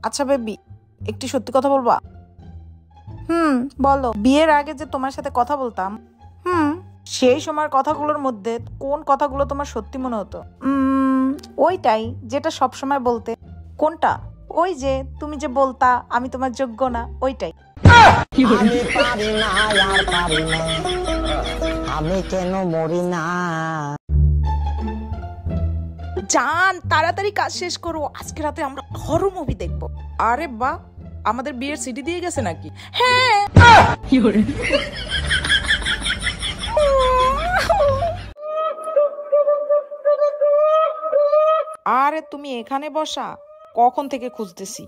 আচ্ছা বেবি, একটি সত্যি কথা বলবা? বলো। বিয়ের আগে যে তোমার সাথে কথা বলতাম, সেই সময়ের কথাগুলোর মধ্যে কোন কথাগুলো তোমার সত্যি মনে হতো? ওইটাই যেটা সব সময় বলতে। কোনটা? ওই যে তুমি যে বলতা আমি তোমার যোগ্য না, ওইটাই। আমি পারি না আর পারি না, আমি কেন মরি না। জান তাড়াতাড়ি কাজ শেষ করো, আজকে রাতে আমরা হরর মুভি দেখবো। আরে বাহ, আমাদের বিয়ের সিডি দিয়ে গেছে নাকি? হ্যাঁ। আরে তুমি এখানে বসা, কখন থেকে খুঁজতেছি,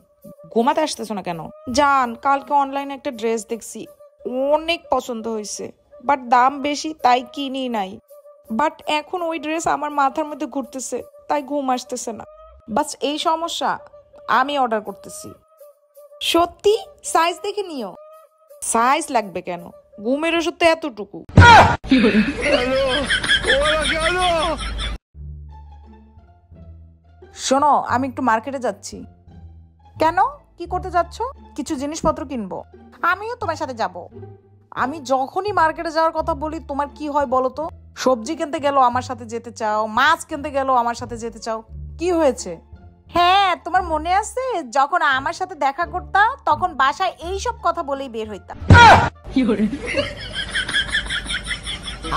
ঘুমাতে আসতেছো না কেন? জান কালকে অনলাইনে একটা ড্রেস দেখছি, অনেক পছন্দ হয়েছে, বাট দাম বেশি তাই কিনি নাই। বাট এখন ওই ড্রেস আমার মাথার মধ্যে ঘুরতেছে, তাই ঘুম আসতেছে না। বাস এই সমস্যা, আমি অর্ডার করতেছি। সত্যি? সাইজ দেখে নিও। সাইজ লাগবে কেন? ঘুমের ওষুধ তো এতটুকু। শোনো, আমি একটু মার্কেটে যাচ্ছি। কেন? কি করতে যাচ্ছ? কিছু জিনিসপত্র কিনবো। আমিও তোমার সাথে যাব। আমি যখনই মার্কেটে যাওয়ার কথা বলি তোমার কি হয় বলো তো? সবজি কিনতে গেলেও আমার সাথে যেতে চাও, মাছ কিনতে গেলেও আমার সাথে যেতে চাও। কি হয়েছে? হ্যাঁ, তোমার মনে আছে যখন আমার সাথে দেখা করতা তখন বাসায় এইসব কথা বলেই বের হইতা।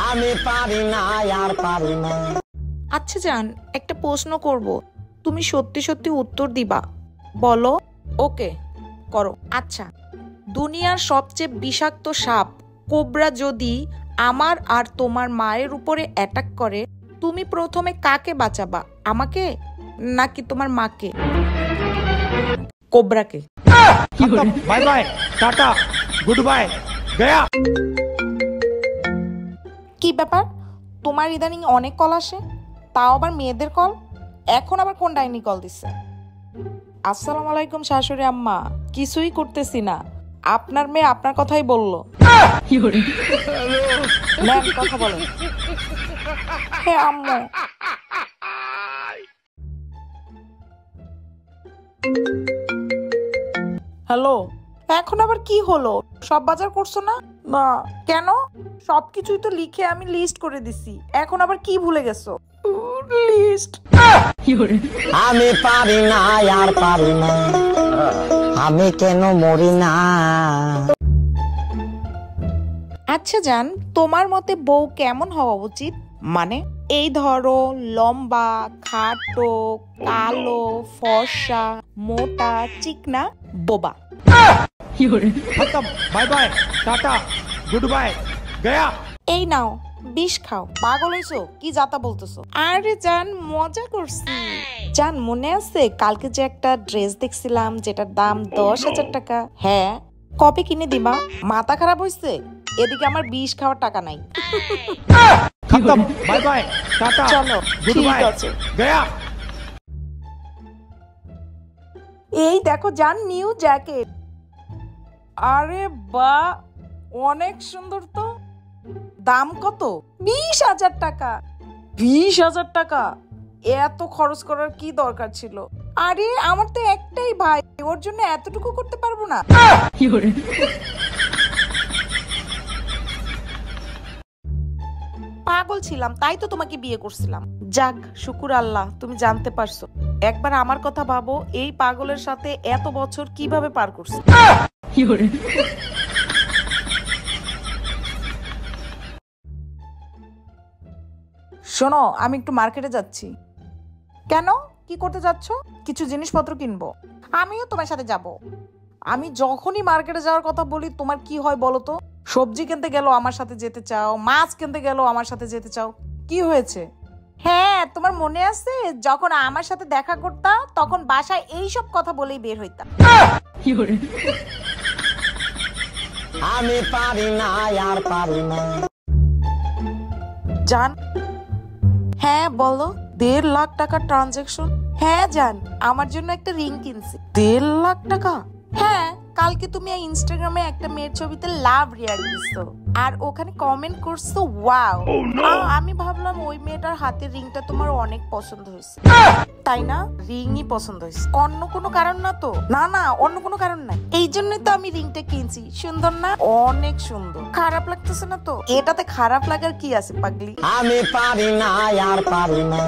আমি পারি না আর পারি না। আচ্ছা জান, একটা প্রশ্ন করব, তুমি সত্যি সত্যি উত্তর দিবা, বলো। ওকে, করো। আচ্ছা, দুনিয়ার সবচেয়ে বিষাক্ত সাপ কোবরা যদি আমার আর তোমার মায়ের উপরে অ্যাটাক করে, তুমি প্রথমে কাকে বাঁচাবা, আমাকে নাকি তোমার মাকে? কোবরাকে। Bye bye, tata, good bye, গয়া। কি ব্যাপার, তোমার ইদানিং অনেক কল আসে, তাও আবার মেয়েদের কল। এখন আবার কোন ডাইনি কল দিচ্ছে? আসসালামু আলাইকুম শাশুড়ি আম্মা, কিছুই করতেছি না, আপনার মেয়ে আপনার কথাই বললো। নেন কথা বলেন। হ্যাঁ আম্মু। হ্যালো, এখন আবার কি হলো? সব বাজার করছো না? না। কেন? সবকিছুই তো লিখে আমি লিস্ট করে দিছি, এখন আবার কি ভুলে গেছো? লিস্ট। আমি পারি না আর পারি না, আমি কেন মরি না। আচ্ছা জান, তোমার মতে বউ কেমন হওয়া উচিত? মানে এই ধরো, লম্বা, খাটো, কালো, ফর্সা, মোটা, চিকনা, বোবা। খতম, by bye, tata, good bye, Gaya. এই নাও, বিষ খাও। পাগল হইছো? কি যাতা বলতেছো? আরে জান, মজা করছি। জান মনে আছে কালকে যে একটা ড্রেস দেখছিলাম যেটার দাম 10,000 টাকা? হ্যাঁ, কবে কিনে দিবা? মাথা খারাপ হইছে? এদিকে আমার বিষ খাওয়ার টাকা নাই। খতম, বাই বাই, টাটা, চলো, গুড ঠিক বাই, আছে। গয়া। এই দেখো জান, নিউ জ্যাকেট। আরে বা, অনেক সুন্দর তো। দাম কত? 20,000 টাকা। 20,000 টাকা? এত খরচ করার কি দরকার ছিল? আরে আমার তো একটাই ভাই, ওর জন্য এতটুকু করতে পারবো না? পাগল ছিলাম, তাই তো তোমাকে বিয়ে করছিলাম। যাক, শুকুর আল্লাহ তুমি জানতে পারছো। একবার আমার কথা ভাবো, এই পাগলের সাথে এত বছর কিভাবে পার করছো। শোনো, আমি একটু মার্কেটে যাচ্ছি। কেন? কি করতে যাচ্ছ? কিছু জিনিসপত্র কিনবো। আমিও তোমার সাথে যাব। আমি যখনই মার্কেটে যাওয়ার কথা বলি তোমার কি হয় বলো তো? সবজি কিনতে গেলেও আমার সাথে যেতে চাও, মাছ কিনতে গেলেও আমার সাথে যেতে চাও। কি হয়েছে? হ্যাঁ, তোমার মনে আছে যখন আমার সাথে দেখা করতা তখন বাসায় এইসব কথা বলেই বের হইতা। আমি পারি না আর পারি না। জান, হ্যাঁ বলো। 1.5 লাখ টাকার ট্রানজাকশন? হ্যাঁ জান, আমার জন্য একটা রিং কিনছি। 1.5 লাখ টাকা? হ্যাঁ, কালকে তুমি ইনস্টাগ্রামে একটা মেয়ের ছবিতে লাভ রিয়াক্ট দিছো আর ওখানে কমেন্ট করছো ওয়াও। আমি ভাবলাম ওই মেয়েটার হাতের রিংটা তোমার অনেক পছন্দ হয়েছে, তাই না? রিংই পছন্দ হয়েছে, অন্য কোনো কারণ না তো? না না, অন্য কোনো কারণ নাই, এই জন্যই তো আমি রিংটা কিনছি। সুন্দর না? অনেক সুন্দর। খারাপ লাগতেছে না তো? এটাতে খারাপ লাগার কি আছে পাগলি? আমি পারি না আর পারি না।